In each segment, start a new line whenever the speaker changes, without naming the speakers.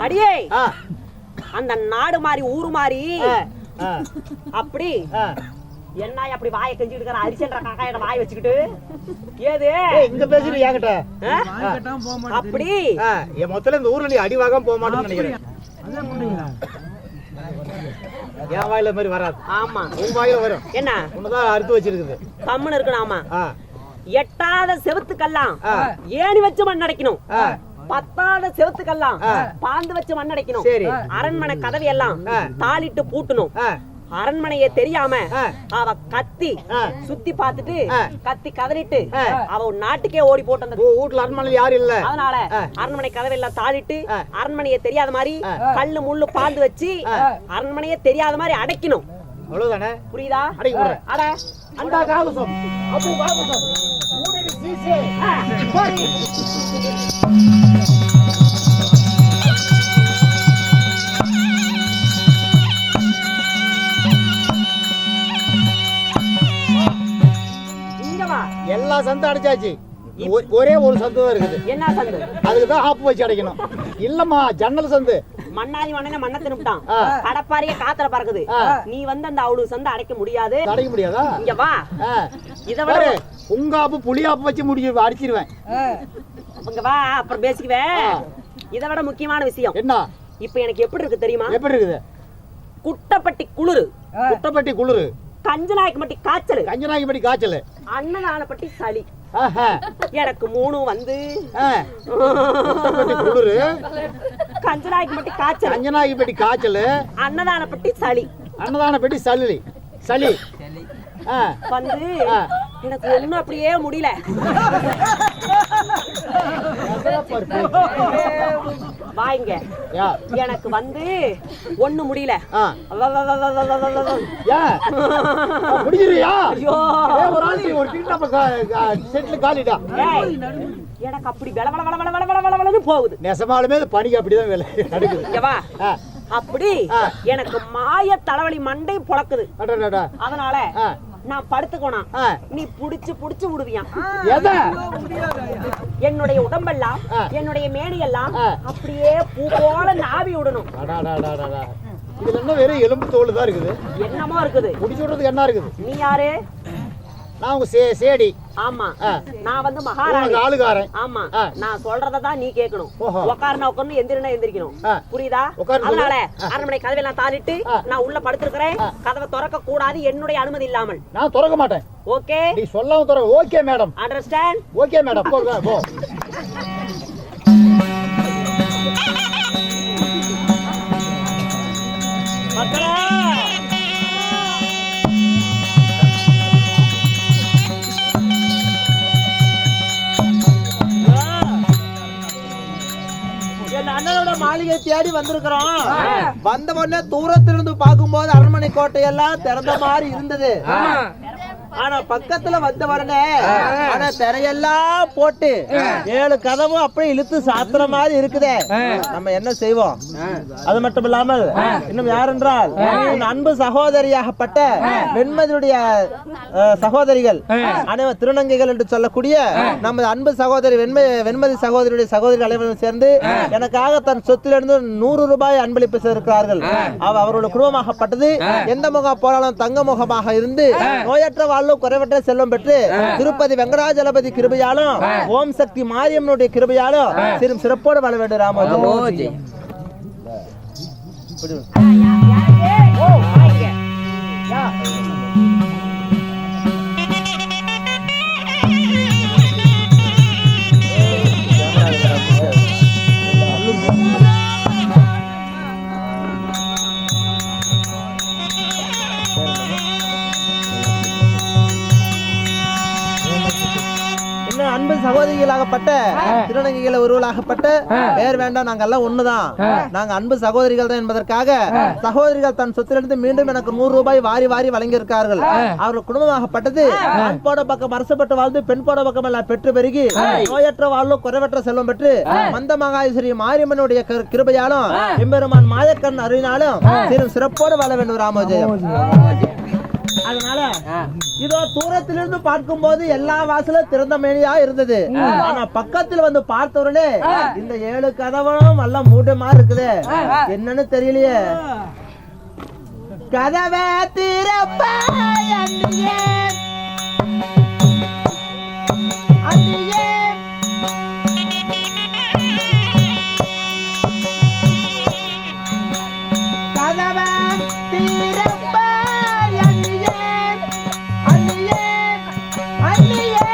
அடியே அந்த நாடு மாறி ஊரு மாறி அப்படி என்ன அப்படி வாயை கெஞ்சிட்டு இருக்கிற அரிசன்ற காக்காயிட வாய் வச்சுக்கிட்டு ஏது
இங்க பேசுற என்கிட்ட
அப்படி
என் மொத்தல இந்த ஊர்ல நீ அடி வாங்காம போக மாட்டேன்னு நினைக்கிறேன். என் வாயில மாதிரி வராது.
ஆமா
உன் வாயில வரும்.
என்ன
உன்னதான் அறுத்து வச்சிருக்குது.
கம்முன்னு இருக்கணும். ஆமா எட்டாத செவத்துக்கெல்லாம் ஏணி வச்சு மண் அடைக்கணும். பத்தாத செவத்துக்கெல்லாம் பாந்து வச்சு மண் அடைக்கணும். அரண்மனை கதவை எல்லாம் தாளிட்டு பூட்டணும். அரண்மனையே தெரியாம அவ கத்தி சுத்தி பாத்துட்டு கத்தி கதறிட்டு அவ நாட்டுக்கே ஓடி போட்டு அந்த
வீட்டுல அரண்மனையில யாரும் இல்ல.
அதனால அரண்மனை கதவெல்லாம் தாளிட்டு அரண்மனையே தெரியாத மாதிரி கல்லு முள்ளு பாந்து வச்சு அரண்மனையே தெரியாத மாதிரி அடைக்கணும்.
அவ்வளவுதானே?
புரியுதா?
அட அந்த காவசம் அப்போ காவசம் ஊடடி சீசே எல்லா சந்து அடைச்சாச்சு. ஒரே ஒரு சந்து தான் இருக்குது.
என்ன சந்து?
அதுக்குதான் ஆப்பு வச்சு அடைக்கணும். இல்லம்மா ஜன்னல் சந்து.
மண்ணாதி மண்ணனை மண்ணை தின்னுட்டான். கடப்பாரிய காத்துல பறக்குது. நீ வந்து அந்த அவ்வளவு சந்து அடைக்க முடியாது.
அடைக்க முடியாதா?
இங்க வா. இத விட
உங்க ஆப்பு புளி ஆப்பு வச்சு முடிச்சு அடிச்சிருவேன்.
இங்க வா அப்புறம் பேசிக்குவேன். இத விட முக்கியமான விஷயம்
என்ன?
இப்ப எனக்கு எப்படி இருக்கு தெரியுமா?
எப்படி இருக்குது?
குட்டப்பட்டி குளிரு.
குட்டப்பட்டி குளிரு.
கஞ்சநாயக்கம்பட்டி காய்ச்சல்.
கஞ்சநாயக்கம்பட்டி காய்ச்சல்.
அண்ணனானப்பட்டி சளி. எனக்கு மூணு வந்து
குளிரு
கஞ்சநாயக்கம்பட்டி காய்ச்சல்.
கஞ்சநாயக்கம்பட்டி காய்ச்சல்.
அன்னதானப்பட்டி சளி.
அன்னதானப்பட்டி சளி. சளி
வந்து எனக்கு ஒண்ணும் அப்படியே முடியல. வாங்க எனக்கு வந்து ஒண்ணு முடியல. எனக்கு அப்படி போகுது.
நெசமாலுமே பணிக்கு அப்படிதான் வேலை நடக்குது.
அப்படி எனக்கு மாய தலைவலி மண்டை பொளக்குது. அதனால நான் படுத்துக்கோனா நீ புடிச்சு புடிச்சு விடுவியா? என்னுடைய உடம்பெல்லாம் என்னுடைய மேனியெல்லாம் அப்படியே பூ போல நாவி விடணும்.
இதுல என்ன வெறும் எலும்பு தோல் தான் இருக்குது.
என்னமோ இருக்குது.
புடிச்சு விடுறதுக்கு என்ன இருக்குது?
நீ யாரு?
நான் உங்க சேடி.
ஆமா நான் வந்து மகாராணி
ஆளுகாரன்.
ஆமா நான் சொல்றதான் நீ கேட்கணும். உட்காருனா உட்கார்ந்து எந்திரினா எந்திரிக்கணும். புரியுதா? அதனால அரண்மனை கதவெல்லாம் தாளிட்டு நான் உள்ள படுத்திருக்கிறேன். கதவை திறக்க கூடாது என்னுடைய அனுமதி இல்லாமல்.
நான் திறக்க மாட்டேன்.
ஓகே?
நீ சொல்லாம திறக்க. Okay madam.
Understand?
Okay madam. போ.
அண்ணனோட மாளிகை தேடி வந்திருக்கிறோம். வந்த உடனே தூரத்திலிருந்து பார்க்கும்போது அரண்மனை கோட்டையெல்லாம் திறந்த மாதிரி இருந்தது. ஆனா பக்கத்துல வந்த உடனே ஆனா திரையெல்லாம் போட்டு 7 கதவும் அப்படியே இழுத்து சாத்துற மாதிரி இருக்குதே. நம்ம என்ன செய்வோம்? அது மட்டும் இல்லாமல் இன்னும் யார் என்றால் அன்பு சகோதரியாகப்பட்ட வெண்மதியுடைய சகோதரிகள் அனைவரும் திருநங்கைகள் என்று சொல்லக்கூடிய நமது அன்பு சகோதரி வெண்மதி சகோதரியுடைய சகோதரிகள் அனைவரும் சேர்ந்து எனக்காக தன் சொத்திலிருந்து 100 ரூபாய் அன்பளிப்பு செய்திருக்கிறார்கள். அவர்களுடைய குடும்பமாகப்பட்டது எந்த முகம் போனாலும் தங்க முகமாக இருந்து நோயற்ற வாழ்வு குறைவற்ற செல்வம் பெற்று திருப்பதி வெங்கடாஜலபதி கிருபையாலும் ஓம் சக்தி மாரியம்மனுடைய கிருபையாலும் சிறும் சிறப்போடு வாழ வேண்டும். ராமோஜி அன்பு சகோதரிகளாகப்பட்ட திருநங்கைகள் ஒருவர்களாகப்பட்ட பேர் வேண்டாம், நாங்க எல்லாம் ஒண்ணுதான், நாங்க அன்பு சகோதரிகள் தான் என்பதற்காக சகோதரிகள் தன் சொத்திலிருந்து மீண்டும் எனக்கு 100 ரூபாய் வாரி வாரி வழங்கியிருக்கார்கள். அவர்கள் குடும்பமாகப்பட்டது ஆண் போட பக்கம் அரசப்பட்டு வாழ்ந்து பெண் போட பக்கம் எல்லாம் பெற்று பெருகி நோயற்ற வாழ்வு குறைவற்ற செல்வம் பெற்று மந்த மகாஸ்வரி மாரியம்மனுடைய கிருபையாலும் எம்பெருமான் மாயக்கண் அருளினாலும் சிறப்போடு வாழ வேண்டும். ராமோஜயம். அதனால இதோ தூரத்திலிருந்து பார்க்கும் போது எல்லா வாசலும் திறந்த மேனியா இருந்தது. ஆனா பக்கத்துல வந்து பார்த்தவர்களே இந்த 7 கதவும் எல்லாம் மூடமா இருக்குது. என்னன்னு தெரியலையே. கதவை திறப்பாய் அன்னியே, அன்னியே. கதவை திறப்பாய் அன்னியே, அன்னியே, அன்னியே.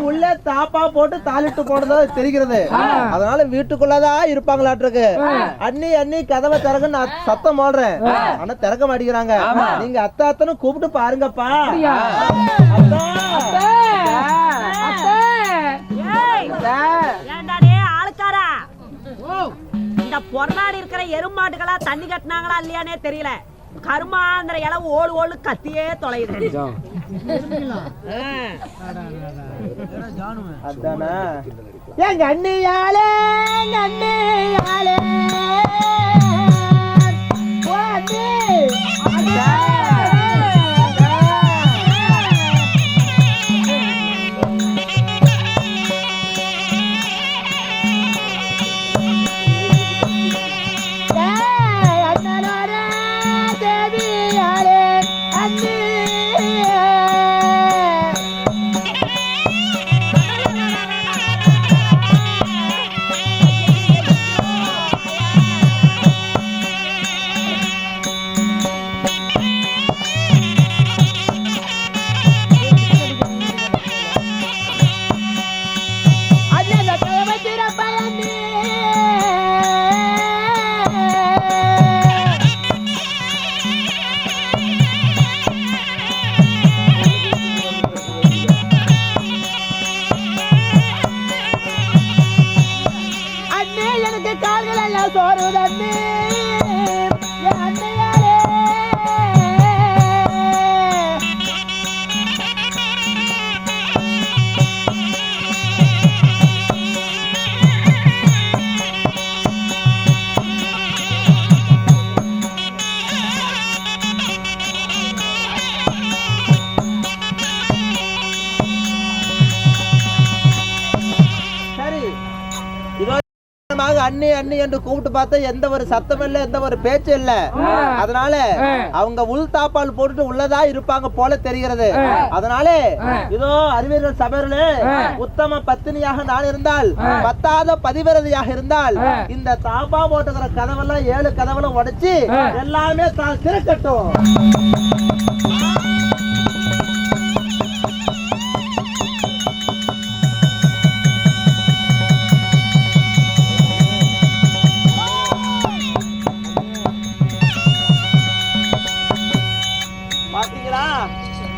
உள்ளே தாப்பா போட்டு தாளிட்டு போடுறதா தெரிகிறது. அதனால வீட்டுக்குள்ளதான் இருப்பாங்களாட்டிருக்கு. அண்ணி அண்ணி கதவை திறகுன்னு சத்தம் போடுறேன், ஆனா திறக்க மாட்டேங்கிறாங்க. நீங்க அத்தாத்தனும் கூப்பிட்டு பாருங்கப்பா.
ஆளுக்காரா, இந்த பொறநாடு இருக்கிற எருமாட்டுகளா தண்ணி கட்டினாங்களா இல்லையானே தெரியல. கருமாந்திர இளவு ஓடு ஓடு கத்தியே தொலையுது.
எங்க அண்ணியாலே அண்ணியாலே அண்ணி அண்ணி என்று கூப்பிட்டு பார்த்தா எந்த ஒரு சத்தம் இல்ல, எந்த ஒரு பேச்சு இல்ல. அதனால அவங்க உள் தாப்பால் போட்டுட்டு உள்ளதா இருப்பாங்க போல தெரிகிறது. அதனால இதோ அறிவியல் சபையிலே உத்தம பத்தினியாக நான் இருந்தால், பத்தாத பதிவிரதையாக இருந்தால், இந்த தாப்பா போட்டுக்கிற கதவெல்லாம் 7 கதவெல்லாம் உடைச்சு எல்லாமே தான் திறக்கட்டும்.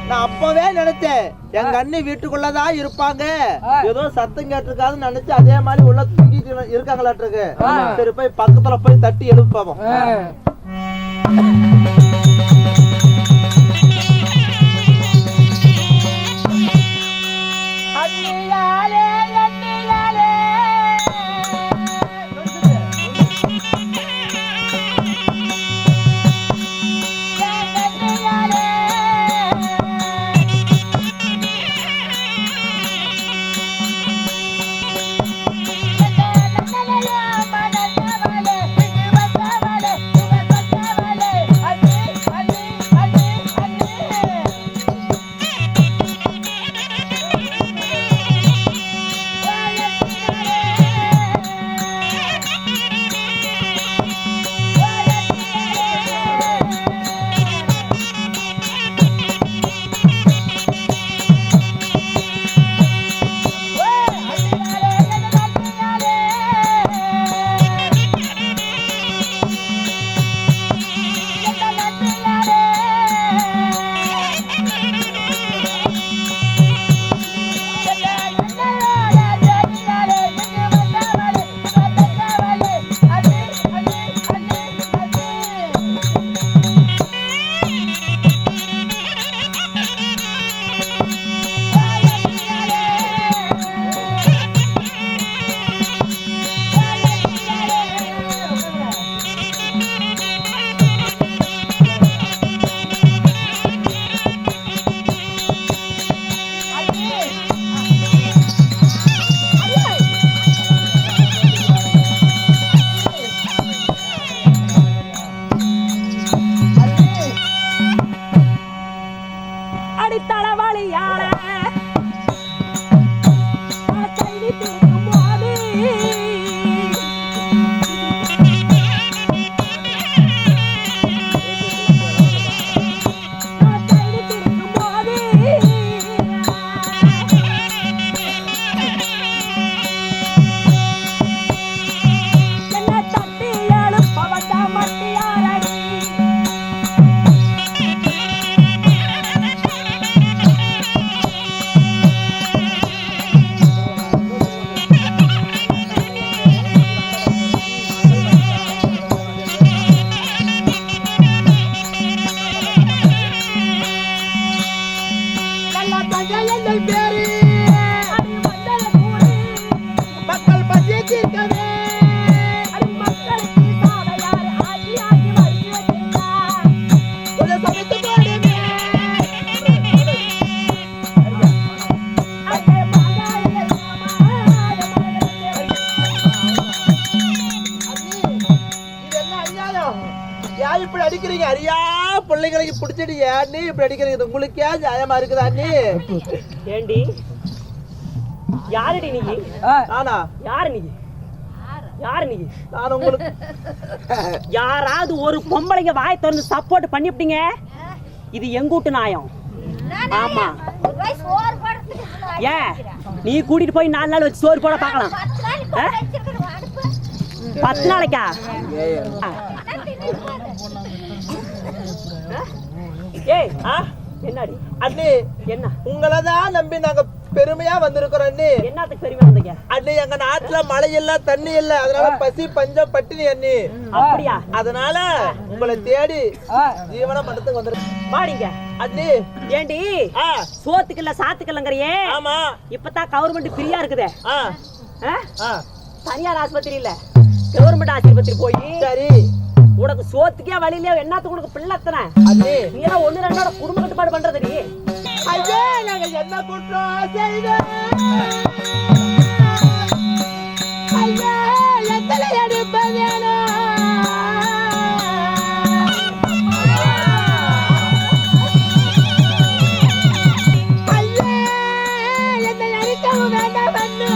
நான் அப்பவே நினைச்சேன் எங்க அண்ணி வீட்டுக்குள்ளதான் இருப்பாங்க, ஏதோ சத்தம் கேட்டிருக்காதுன்னு நினைச்சு அதே மாதிரி உள்ள தூங்கி இருக்காங்களாட்டுருக்கு. சரி போய் பக்கத்துல போய் தட்டி எழுப்பாவோம். இப்படி அடிக்கிறீங்க? அரியா பிள்ளைங்களுக்கு பிடிச்சிட்டு ஏன் இப்படி அடிக்கிறீங்க? உங்களுக்கு ஏன் நியாயமா இருக்குதா? நீ
ஏண்டி யாரடி நீ?
நானா?
யாரு நீ? யாரு நீ?
நான் உங்களுக்கு
யாராவது ஒரு பொம்பளைங்க வாய் திறந்து சப்போர்ட் பண்ணிவிட்டீங்க, இது எங்கூட்டு நாயம். ஆமா, ஏன் நீ கூட்டிட்டு போய் 4 நாள் வச்சு சோறு போட பார்க்கலாம். 10 நாளைக்கா? ஏய் என்னடி
அண்ணி?
என்ன
உங்களதான் நம்பி நாங்க பெருமையா வந்திருக்கிறோம் அண்ணி.
என்னத்துக்கு பெருமையா வந்தீங்க
அண்ணி? எங்க நாட்டுல மழை இல்ல, தண்ணி இல்ல, அதனால பசி பஞ்சம் பட்டினி அண்ணி.
அப்படியா?
அதனால உங்களை தேடி ஜீவன மண்டத்துக்கு வந்துருக்கு.
வாடிங்க
அண்ணி.
ஏண்டி சோத்துக்கு இல்ல சாத்துக்கு இல்லங்கறியே?
ஆமா,
இப்பதான் கவர்மெண்ட் ஃப்ரீயா இருக்குது. தனியார் ஆஸ்பத்திரி இல்ல, கவர்மெண்ட் ஆஸ்பத்திரி போய்
சரி
உனக்கு சோத்துக்கே வழி இல்லையா? என்னத்துக்கு உனக்கு பிள்ளைத்தன? நீ எல்லாம் 1-2 குடும்ப கட்டுப்பாடு பண்றது நீ.
ஐயா நாங்க என்ன குற்றம் செய்தோம்? ஐயா எத்தனை எடுப்பதேனோ? ஐயா என்னை அடிக்கவும் வேண்டாம் அண்ணே.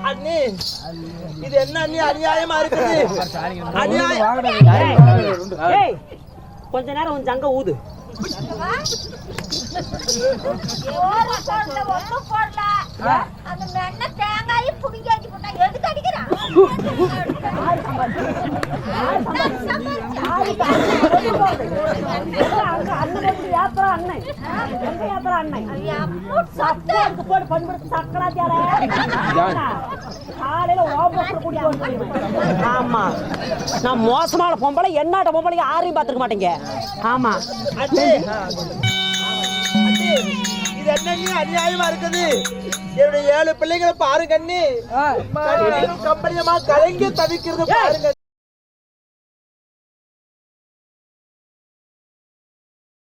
அண்ணி இது என்ன அண்ணி அநியாயமா இருக்குது அநியாயம்
ஏய், கொஞ்ச நேரம் உன் ஜங்க ஊது. ஆமா, நான் மோசமான பொம்பளை, என்னாட்ட பொம்பளை யாரையும் பாத்துக்க மாட்டேங்க. ஆமா,
அண்ணி அண்ணி இது என்ன அநியாயமா இருக்குது என்னுடைய 7 பிள்ளைங்களை பாருங்க அண்ணி கம்பெனியமா கலங்கி தவிக்கிறது பாருங்க